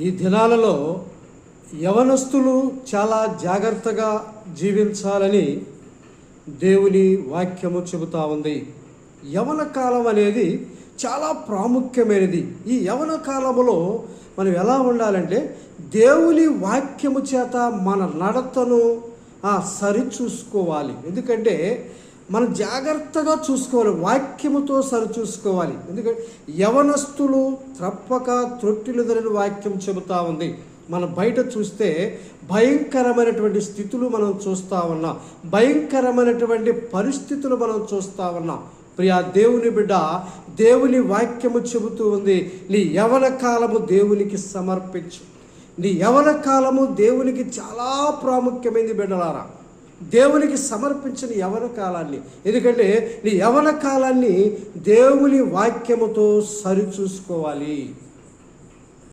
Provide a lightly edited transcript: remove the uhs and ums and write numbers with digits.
ఈ దినాలలో యవనస్తులు చాలా జాగ్రత్తగా జీవించాలని దేవుని వాక్యము చెబుతా ఉంది. యవన కాలం అనేది చాలా ప్రాముఖ్యమైనది. ఈ యవన కాలములో మనం ఎలా ఉండాలంటే దేవుని వాక్యము చేత మన నడతను సరిచూసుకోవాలి. ఎందుకంటే మనం జాగ్రత్తగా చూసుకోవాలి, వాక్యముతో సరిచూసుకోవాలి. ఎందుకంటే యవనస్తులు తప్పక త్రొట్టిలుదరని వాక్యం చెబుతా ఉంది. మనం బయట చూస్తే భయంకరమైనటువంటి స్థితులు మనం చూస్తూ ఉన్నాం, భయంకరమైనటువంటి పరిస్థితులు మనం చూస్తూ ఉన్నాం. ప్రియా దేవుని బిడ్డ, దేవుని వాక్యము చెబుతూ ఉంది, నీ యవన కాలము దేవునికి సమర్పించు. నీ యవన కాలము దేవునికి చాలా ప్రాముఖ్యమైనది బిడ్డలారా. దేవునికి సమర్పించిన యవన కాలాన్ని, ఎందుకంటే నీ యవన కాలాన్ని దేవుని వాక్యముతో సరిచూసుకోవాలి.